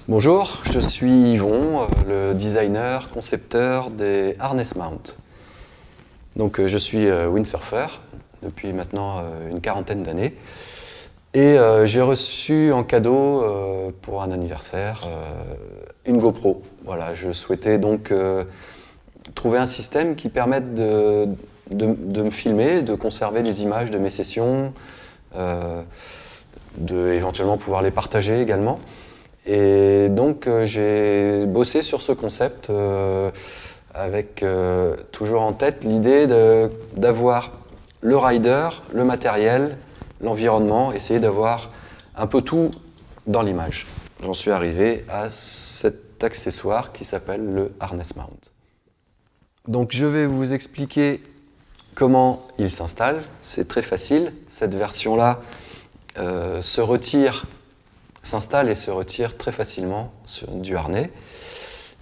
Bonjour, je suis Yvon, le designer, concepteur des harness mount. Donc, je suis windsurfer depuis maintenant une quarantaine d'années et j'ai reçu en cadeau pour un anniversaire une GoPro. Voilà, je souhaitais donc trouver un système qui permette de me filmer, de conserver des images de mes sessions, de éventuellement pouvoir les partager également. Et donc j'ai bossé sur ce concept avec toujours en tête l'idée d'avoir le rider, le matériel, l'environnement, essayer d'avoir un peu tout dans l'image. J'en suis arrivé à cet accessoire qui s'appelle le harness mount. Donc je vais vous expliquer comment il s'installe. C'est très facile. Cette version-là s'installe et se retire très facilement du harnais.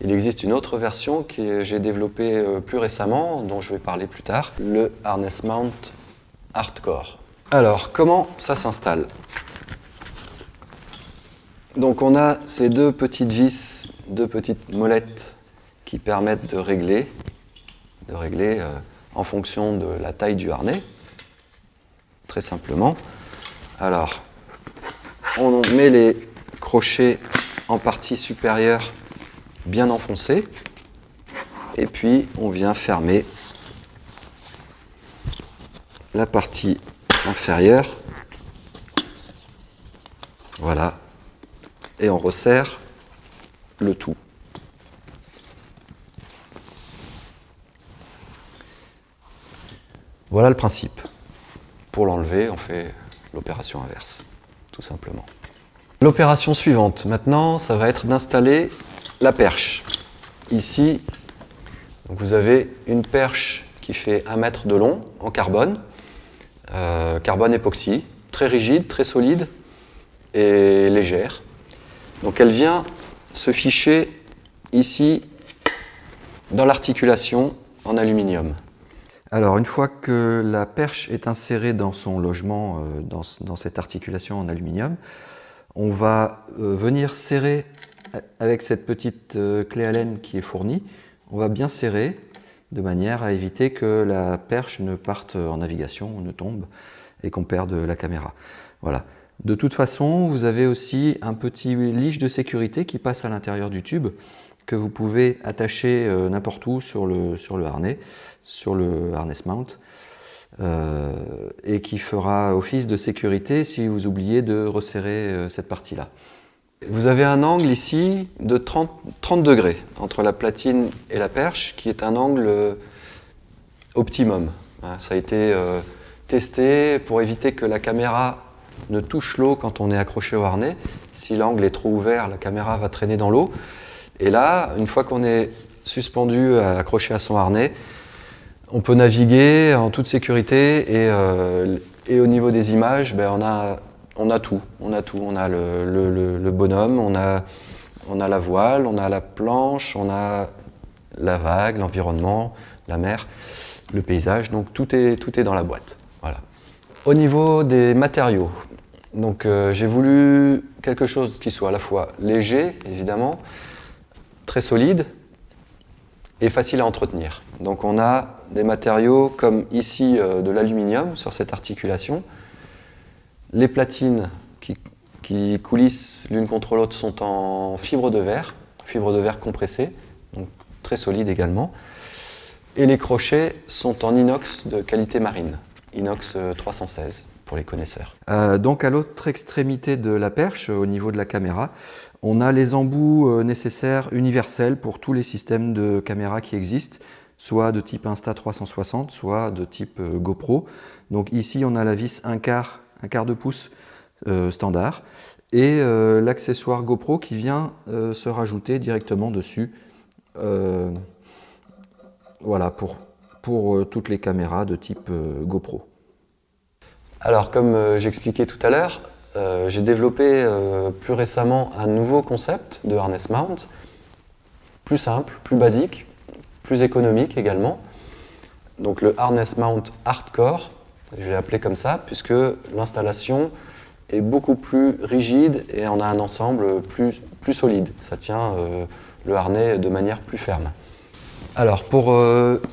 Il existe une autre version que j'ai développée plus récemment, dont je vais parler plus tard, le harness mount hardcore. Alors, comment ça s'installe? Donc on a ces deux petites vis, deux petites molettes qui permettent de régler en fonction de la taille du harnais, très simplement. Alors, on met les crochets en partie supérieure bien enfoncés et puis on vient fermer la partie inférieure. Voilà. Et on resserre le tout. Voilà le principe. Pour l'enlever, on fait l'opération inverse, tout simplement. L'opération suivante, maintenant, ça va être d'installer la perche. Ici, donc vous avez une perche qui fait 1 mètre de long en carbone, carbone époxy, très rigide, très solide et légère. Donc elle vient se ficher ici dans l'articulation en aluminium. Alors une fois que la perche est insérée dans son logement, dans cette articulation en aluminium, on va venir serrer avec cette petite clé Allen qui est fournie. On va bien serrer de manière à éviter que la perche ne parte en navigation, ne tombe et qu'on perde la caméra. Voilà. De toute façon, vous avez aussi un petit leash de sécurité qui passe à l'intérieur du tube que vous pouvez attacher n'importe où sur le harnais, sur le harness mount, et qui fera office de sécurité si vous oubliez de resserrer cette partie-là. Vous avez un angle ici de 30 degrés entre la platine et la perche, qui est un angle optimum. Ça a été testé pour éviter que la caméra ne touche l'eau quand on est accroché au harnais. Si l'angle est trop ouvert, la caméra va traîner dans l'eau. Et là, une fois qu'on est suspendu, accroché à son harnais, on peut naviguer en toute sécurité et au niveau des images, on a tout. On a le bonhomme, on a la voile, on a la planche, on a la vague, l'environnement, la mer, le paysage. Donc tout est dans la boîte. Voilà. Au niveau des matériaux, donc j'ai voulu quelque chose qui soit à la fois léger, évidemment, très solide et facile à entretenir. Donc on a des matériaux comme ici de l'aluminium sur cette articulation. Les platines qui coulissent l'une contre l'autre sont en fibre de verre compressée, donc très solide également. Et les crochets sont en inox de qualité marine, inox 316 pour les connaisseurs. Donc à l'autre extrémité de la perche, au niveau de la caméra, on a les embouts nécessaires universels pour tous les systèmes de caméra qui existent, soit de type Insta360, soit de type GoPro. Donc ici on a la vis 1/4 de pouce standard et l'accessoire GoPro qui vient se rajouter directement dessus, voilà, pour toutes les caméras de type GoPro. Alors comme j'expliquais tout à l'heure, j'ai développé plus récemment un nouveau concept de harness mount, plus simple, plus basique, plus économique également. Donc le harness mount hardcore, je l'ai appelé comme ça, puisque l'installation est beaucoup plus rigide et on a un ensemble plus solide. Ça tient le harnais de manière plus ferme. Alors pour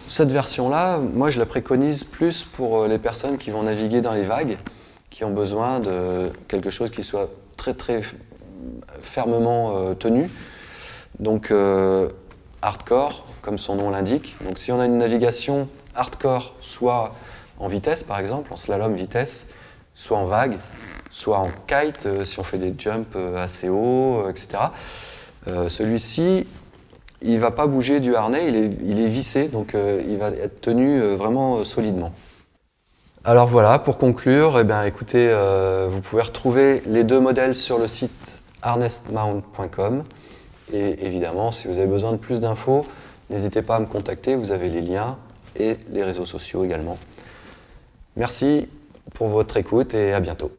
cette version-là, moi je la préconise plus pour les personnes qui vont naviguer dans les vagues, qui ont besoin de quelque chose qui soit très fermement tenu. Donc hardcore, comme son nom l'indique. Donc si on a une navigation hardcore, soit en vitesse par exemple, en slalom vitesse, soit en vague, soit en kite, si on fait des jumps assez hauts, etc. Celui-ci, il ne va pas bouger du harnais, il est vissé, donc il va être tenu vraiment solidement. Alors voilà, pour conclure, eh bien, écoutez, vous pouvez retrouver les deux modèles sur le site harnessmount.com. Et évidemment, si vous avez besoin de plus d'infos, n'hésitez pas à me contacter, vous avez les liens et les réseaux sociaux également. Merci pour votre écoute et à bientôt.